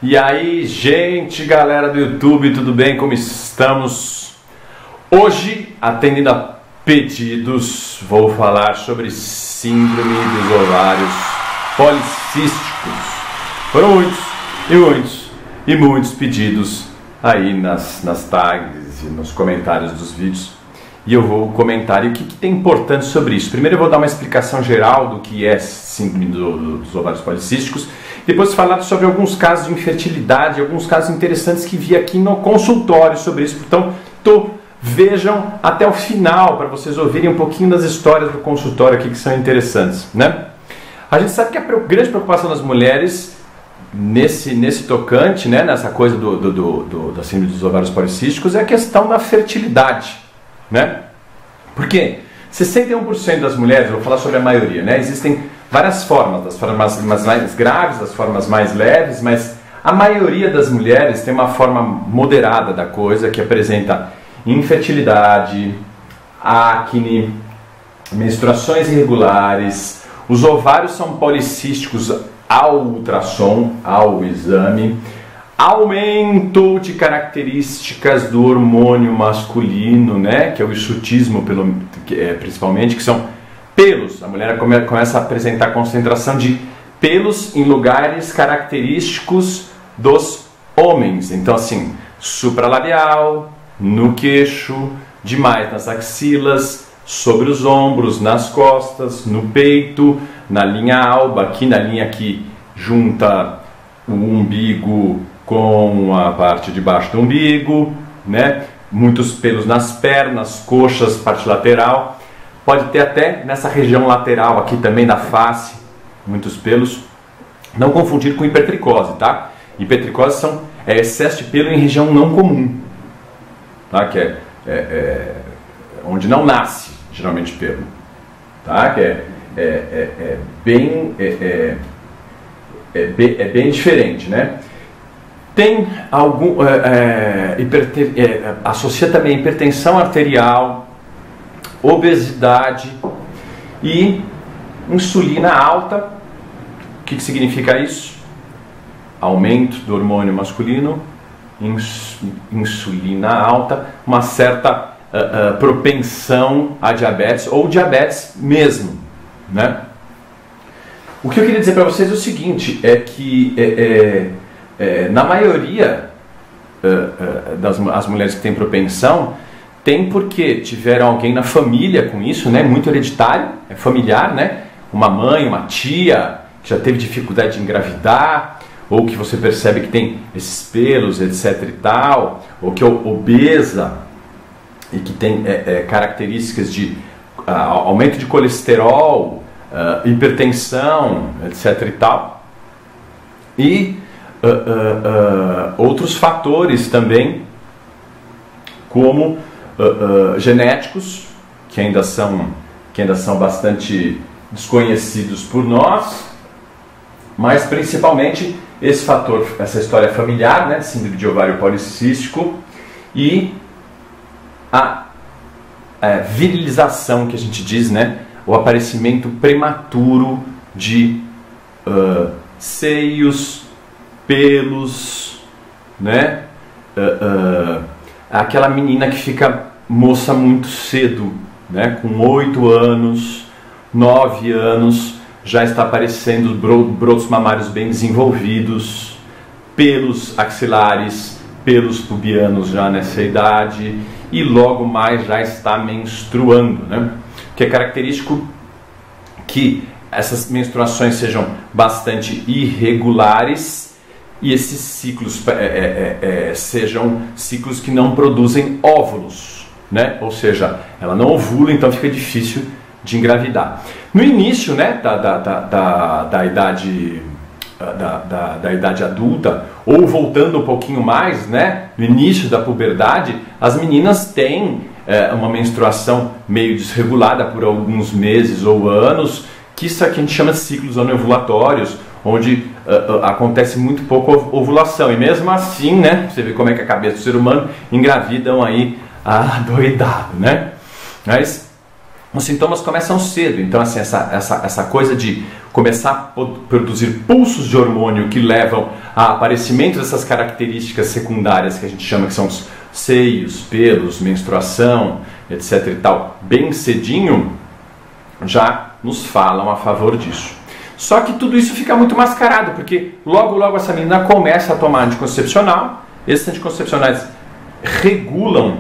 E aí, gente, galera do YouTube, tudo bem? Como estamos? Hoje, atendendo a pedidos, vou falar sobre síndrome dos ovários policísticos. Foram muitos pedidos aí nas tags e nos comentários dos vídeos. E eu vou comentar o que tem importante sobre isso. Primeiro eu vou dar uma explicação geral do que é síndrome dos ovários policísticos. Depois falar sobre alguns casos de infertilidade, alguns casos interessantes que vi aqui no consultório sobre isso. Então, vejam até o final para vocês ouvirem um pouquinho das histórias do consultório aqui que são interessantes, né? A gente sabe que a grande preocupação das mulheres nesse tocante, né, nessa coisa da síndrome dos ovários policísticos é a questão da fertilidade, né? Porque 61% das mulheres, eu vou falar sobre a maioria, né? Existem várias formas, das formas mais graves, das formas mais leves, mas a maioria das mulheres tem uma forma moderada da coisa que apresenta infertilidade, acne, menstruações irregulares, os ovários são policísticos ao ultrassom, ao exame, aumento de características do hormônio masculino, né, que é o hirsutismo principalmente, que são pelos. A mulher começa a apresentar concentração de pelos em lugares característicos dos homens. Então assim, supralabial, no queixo, demais nas axilas, sobre os ombros, nas costas, no peito, na linha alba, aqui na linha que junta o umbigo com a parte de baixo do umbigo, né? Muitos pelos nas pernas, coxas, parte lateral. Pode ter até nessa região lateral aqui também da face, muitos pelos. Não confundir com hipertricose, tá? Hipertricose é excesso de pelo em região não comum, tá? Que é onde não nasce geralmente pelo, tá? Que é bem diferente, né? Tem algum associa também hipertensão arterial, obesidade e insulina alta. O que significa isso? Aumento do hormônio masculino, insulina alta, uma certa propensão a diabetes ou diabetes mesmo, né? O que eu queria dizer para vocês é o seguinte, é que na maioria das mulheres que têm propensão, tem porque tiveram alguém na família com isso, né? Muito hereditário, é familiar, né? Uma mãe, uma tia que já teve dificuldade de engravidar, ou que você percebe que tem esses pelos, etc e tal, ou que é obesa e que tem características de aumento de colesterol, hipertensão, etc e tal. E outros fatores também, como genéticos, que ainda são bastante desconhecidos por nós, mas principalmente esse fator, essa história familiar, né, síndrome de ovário policístico, e a virilização que a gente diz, né, o aparecimento prematuro de seios, pelos, né, aquela menina que fica moça muito cedo, né, com 8 anos, 9 anos, já está aparecendo brotos mamários bem desenvolvidos, pelos axilares, pelos pubianos já nessa idade, e logo mais já está menstruando, né? Que é característico que essas menstruações sejam bastante irregulares e esses ciclos sejam ciclos que não produzem óvulos, né? Ou seja, ela não ovula, então fica difícil de engravidar. No início, né, da idade adulta, ou voltando um pouquinho mais, né, no início da puberdade, as meninas têm uma menstruação meio desregulada por alguns meses ou anos, que isso aqui a gente chama de ciclos anovulatórios, onde acontece muito pouco ovulação, e mesmo assim, né, você vê como é que a cabeça do ser humano engravidam aí adoidado, né? Mas os sintomas começam cedo. Então, assim, essa coisa de começar a produzir pulsos de hormônio que levam a aparecimento dessas características secundárias que a gente chama que são os seios, pelos, menstruação, etc e tal, bem cedinho, já nos falam a favor disso. Só que tudo isso fica muito mascarado, porque logo essa menina começa a tomar anticoncepcional. Esses anticoncepcionais regulam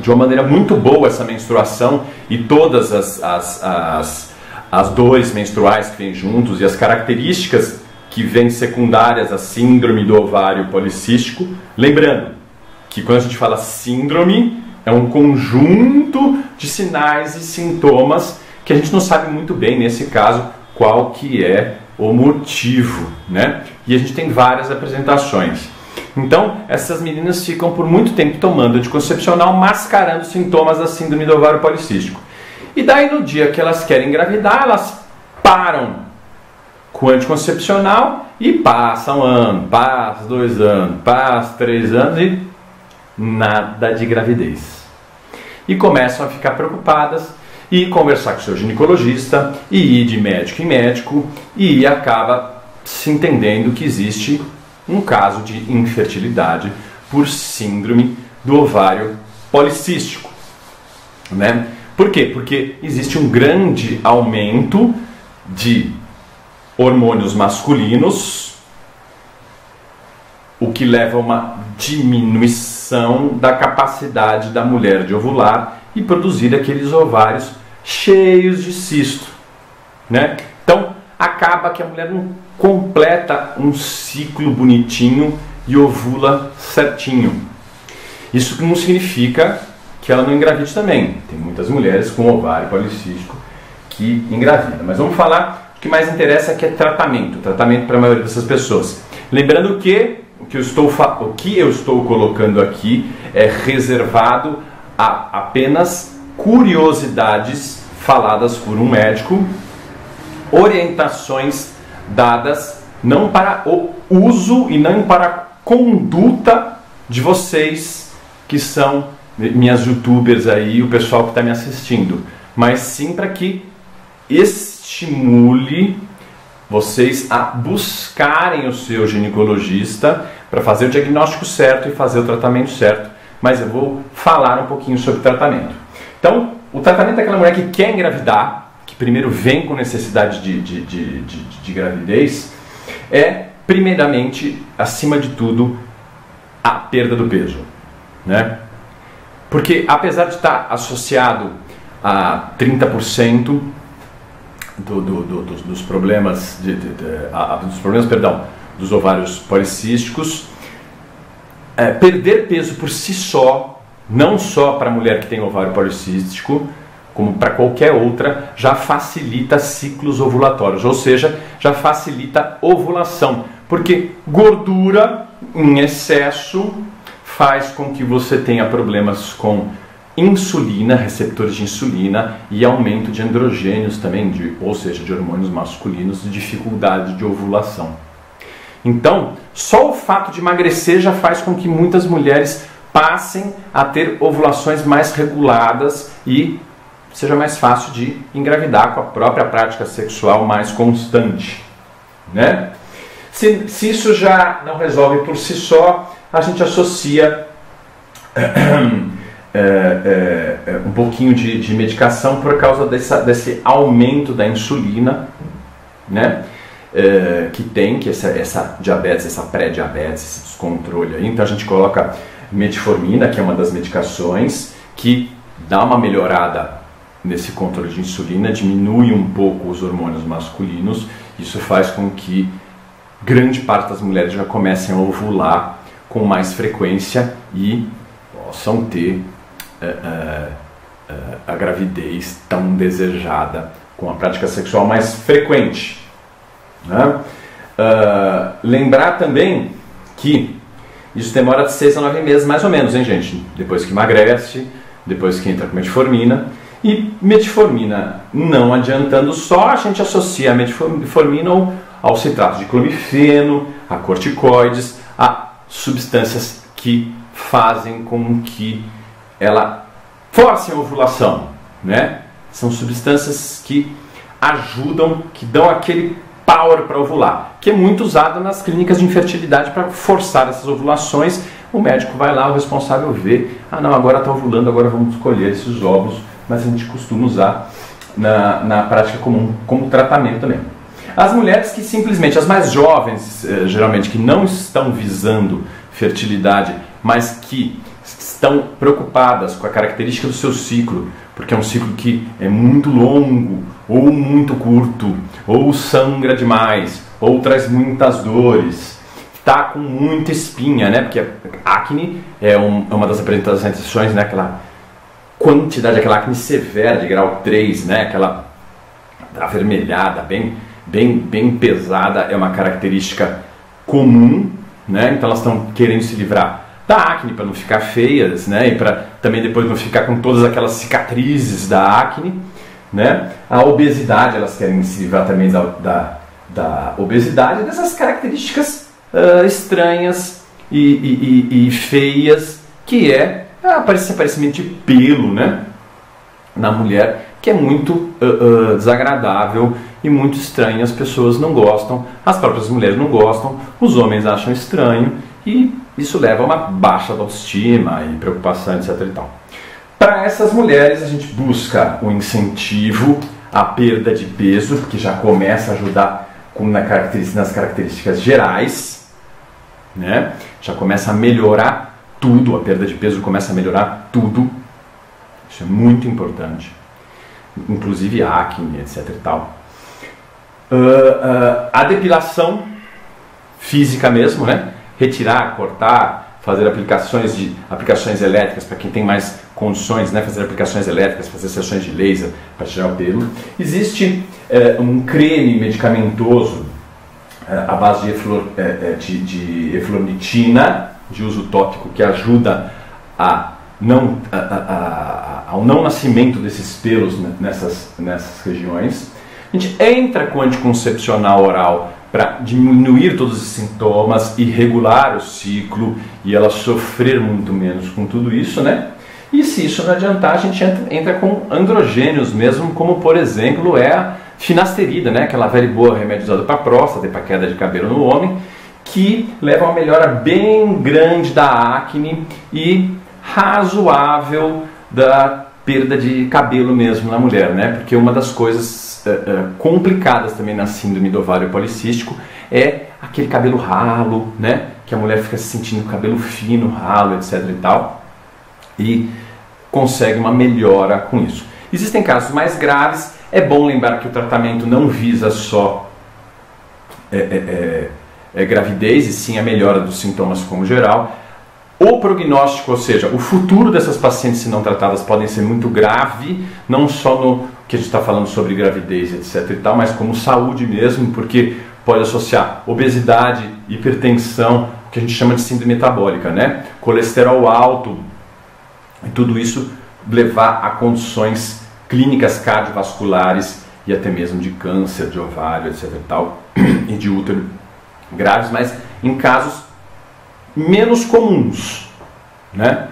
de uma maneira muito boa essa menstruação e todas as dores menstruais que vêm juntos e as características que vêm secundárias à síndrome do ovário policístico. Lembrando que quando a gente fala síndrome, é um conjunto de sinais e sintomas que a gente não sabe muito bem, nesse caso, qual que é o motivo, né? E a gente tem várias apresentações. Então, essas meninas ficam por muito tempo tomando anticoncepcional, mascarando sintomas da síndrome do ovário policístico. E daí, no dia que elas querem engravidar, elas param com o anticoncepcional e passa um ano, passa 2 anos, passa 3 anos e nada de gravidez. E começam a ficar preocupadas e conversar com o seu ginecologista e ir de médico em médico e acaba se entendendo que existe um caso de infertilidade por síndrome do ovário policístico, né? Por quê? Porque existe um grande aumento de hormônios masculinos, o que leva a uma diminuição da capacidade da mulher de ovular e produzir aqueles ovários cheios de cisto, né? Então, acaba que a mulher não completa um ciclo bonitinho e ovula certinho. Isso não significa que ela não engravide também. Tem muitas mulheres com ovário policístico que engravidam. Mas vamos falar, o que mais interessa é que é tratamento para a maioria dessas pessoas. Lembrando que o que eu estou colocando aqui é reservado a apenas curiosidades faladas por um médico, orientações dadas não para o uso e não para a conduta de vocês que são minhas youtubers aí, o pessoal que está me assistindo, mas sim para que estimule vocês a buscarem o seu ginecologista para fazer o diagnóstico certo e fazer o tratamento certo. Mas eu vou falar um pouquinho sobre tratamento. Então, o tratamento daquela mulher que quer engravidar, que primeiro vem com necessidade de gravidez, é, primeiramente, acima de tudo, a perda do peso, né? Porque, apesar de estar associado a 30% dos problemas, dos ovários policísticos, perder peso por si só, não só para a mulher que tem ovário policístico, como para qualquer outra, já facilita ciclos ovulatórios, ou seja, já facilita ovulação, porque gordura em excesso faz com que você tenha problemas com insulina, receptores de insulina e aumento de androgênios também, ou seja, de hormônios masculinos, e dificuldade de ovulação. Então, só o fato de emagrecer já faz com que muitas mulheres passem a ter ovulações mais reguladas e seja mais fácil de engravidar com a própria prática sexual mais constante, né? Se isso já não resolve por si só, a gente associa um pouquinho de medicação por causa desse aumento da insulina, né? Que essa diabetes, essa pré-diabetes, esse descontrole aí. Então a gente coloca metformina, que é uma das medicações, que dá uma melhorada nesse controle de insulina, diminui um pouco os hormônios masculinos. Isso faz com que grande parte das mulheres já comecem a ovular com mais frequência e possam ter a gravidez tão desejada com a prática sexual mais frequente, né? Lembrar também que isso demora de 6 a 9 meses mais ou menos, hein, gente? Depois que emagrece, depois que entra com metformina. E metformina não adiantando só, a gente associa a metformina ao citrato de clomifeno, a corticoides, a substâncias que fazem com que ela force a ovulação, né? São substâncias que ajudam, que dão aquele power para ovular, que é muito usado nas clínicas de infertilidade para forçar essas ovulações. O médico vai lá, o responsável vê, ah não, agora está ovulando, agora vamos escolher esses óvulos, mas a gente costuma usar na prática comum como tratamento também. As mulheres que simplesmente, as mais jovens, geralmente, que não estão visando fertilidade, mas que estão preocupadas com a característica do seu ciclo, porque é um ciclo que é muito longo, ou muito curto, ou sangra demais, ou traz muitas dores, está com muita espinha, né? Porque acne é uma das apresentações, né? Aquela quantidade, aquela acne severa de grau 3, né? Aquela avermelhada, bem pesada, é uma característica comum, né? Então elas estão querendo se livrar da acne para não ficar feias, né? E para também depois não ficar com todas aquelas cicatrizes da acne, né? A obesidade, elas querem se livrar também da obesidade, dessas características estranhas e feias, que é aparecimento de pelo, né? Na mulher, que é muito desagradável e muito estranho, as pessoas não gostam, as próprias mulheres não gostam, os homens acham estranho e isso leva a uma baixa autoestima e preocupação, etc. e tal. Para essas mulheres a gente busca o incentivo à perda de peso, que já começa a ajudar nas características gerais, né? Já começa a melhorar tudo, a perda de peso começa a melhorar tudo, isso é muito importante, inclusive acne, etc. e tal. A depilação física mesmo, né? Retirar, cortar, fazer aplicações elétricas para quem tem mais condições, né? Fazer aplicações elétricas, fazer sessões de laser para tirar o pelo. Existe um creme medicamentoso à base de eflornitina, de uso tópico, que ajuda ao não nascimento desses pelos nessas regiões. A gente entra com anticoncepcional oral para diminuir todos os sintomas e regular o ciclo e ela sofrer muito menos com tudo isso, né? E se isso não adiantar, a gente entra com androgênios mesmo, como por exemplo é a finasterida, né? Aquela velha e boa remédio usado para próstata e para queda de cabelo no homem, que leva a uma melhora bem grande da acne e razoável da perda de cabelo mesmo na mulher, né? Porque uma das coisas complicadas também na síndrome do ovário policístico é aquele cabelo ralo, né? Que a mulher fica se sentindo cabelo fino, ralo, etc. e tal, e consegue uma melhora com isso. Existem casos mais graves, é bom lembrar que o tratamento não visa só gravidez, e sim a melhora dos sintomas como geral. O prognóstico, ou seja, o futuro dessas pacientes se não tratadas podem ser muito grave, não só no que a gente está falando sobre gravidez, etc. e tal, mas como saúde mesmo, porque pode associar obesidade, hipertensão, o que a gente chama de síndrome metabólica, né? Colesterol alto, e tudo isso levar a condições clínicas cardiovasculares e até mesmo de câncer de ovário, etc. e tal, e de útero graves, mas em casos menos comuns, né?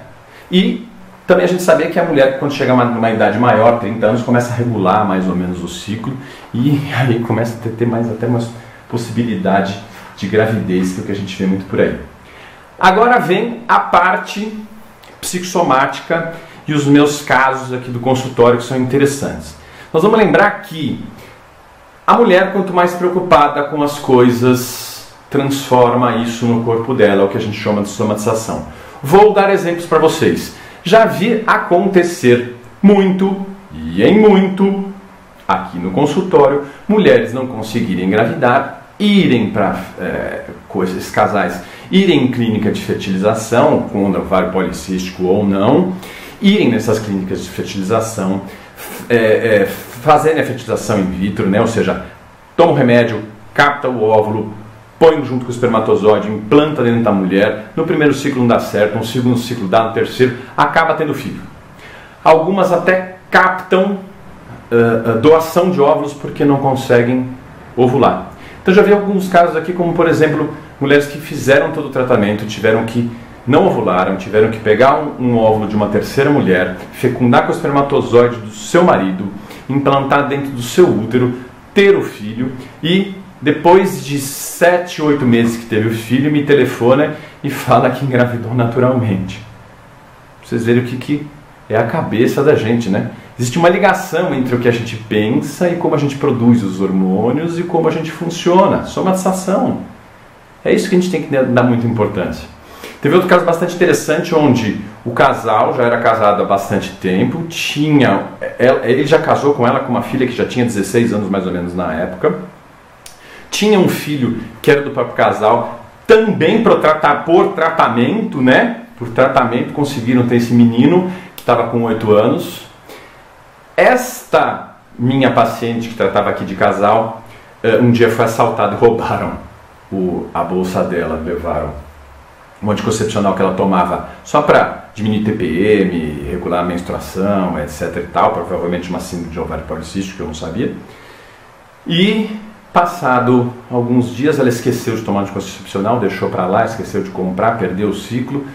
E também a gente sabia que a mulher, quando chega numa idade maior, 30 anos, começa a regular mais ou menos o ciclo e aí começa a ter até uma possibilidade de gravidez, que é o que a gente vê muito por aí. Agora vem a parte psicossomática e os meus casos aqui do consultório que são interessantes. Nós vamos lembrar que a mulher, quanto mais preocupada com as coisas, transforma isso no corpo dela, o que a gente chama de somatização. Vou dar exemplos para vocês. Já vi acontecer muito, e em muito, aqui no consultório, mulheres não conseguirem engravidar, irem para esses casais, irem em clínica de fertilização, com ovário policístico ou não, irem nessas clínicas de fertilização, fazerem a fertilização in vitro, né? Ou seja, toma o remédio, capta o óvulo, põe junto com o espermatozoide, implanta dentro da mulher, no primeiro ciclo não dá certo, no segundo ciclo dá, no terceiro, acaba tendo filho. Algumas até captam doação de óvulos porque não conseguem ovular. Então já vi alguns casos aqui, como por exemplo, mulheres que fizeram todo o tratamento, não ovularam, tiveram que pegar um óvulo de uma terceira mulher, fecundar com o espermatozoide do seu marido implantar dentro do seu útero, ter o filho e depois de 7, 8 meses que teve o filho, me telefona e fala que engravidou naturalmente. Pra vocês verem o que é a cabeça da gente, né? Existe uma ligação entre o que a gente pensa e como a gente produz os hormônios e como a gente funciona. Somatização. É isso que a gente tem que dar muita importância. Teve outro caso bastante interessante onde o casal já era casado há bastante tempo, ele já casou com ela com uma filha que já tinha 16 anos mais ou menos na época, tinha um filho que era do próprio casal, também por tratamento, né? Por tratamento conseguiram ter esse menino que estava com 8 anos. Esta minha paciente que tratava aqui de casal, um dia foi assaltada e roubaram a bolsa dela, levaram um anticoncepcional que ela tomava só para diminuir TPM, regular a menstruação, etc e tal, provavelmente uma síndrome de ovário policístico, que eu não sabia. E passado alguns dias ela esqueceu de tomar anticoncepcional, deixou para lá, esqueceu de comprar, perdeu o ciclo,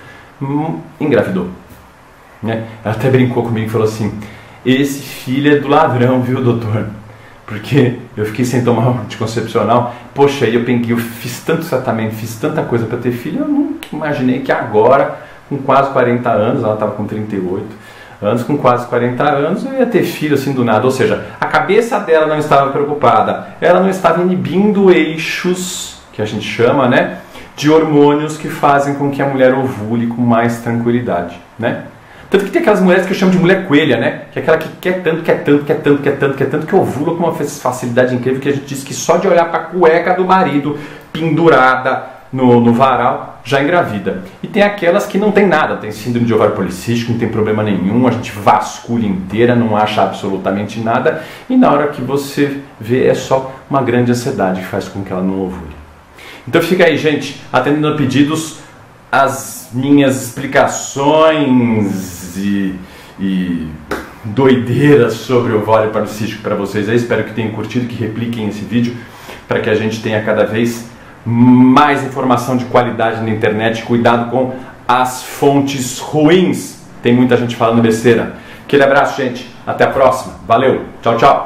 engravidou. Né? Ela até brincou comigo e falou assim: esse filho é do ladrão, viu, doutor? Porque eu fiquei sem tomar anticoncepcional. Poxa, aí eu fiz tanto tratamento, fiz tanta coisa para ter filho, eu nunca imaginei que agora, com quase 40 anos, ela estava com 38 anos, com quase 40 anos, eu ia ter filho assim do nada. Ou seja, a cabeça dela não estava preocupada, ela não estava inibindo eixos, que a gente chama, né, de hormônios que fazem com que a mulher ovule com mais tranquilidade, né? Tanto que tem aquelas mulheres que eu chamo de mulher coelha, né? Que é aquela que quer tanto, que ovula com uma facilidade incrível, que a gente diz que só de olhar para a cueca do marido pendurada no varal já engravida. E tem aquelas que não tem nada, tem síndrome de ovário policístico, não tem problema nenhum, a gente vasculha inteira, não acha absolutamente nada, e na hora que você vê é só uma grande ansiedade que faz com que ela não ovule. Então fica aí, gente, atendendo a pedidos, as minhas explicações e doideiras sobre o ovário policístico para vocês aí. Espero que tenham curtido, que repliquem esse vídeo para que a gente tenha cada vez mais informação de qualidade na internet. Cuidado com as fontes ruins, tem muita gente falando besteira. Aquele abraço, gente, até a próxima, valeu, tchau, tchau.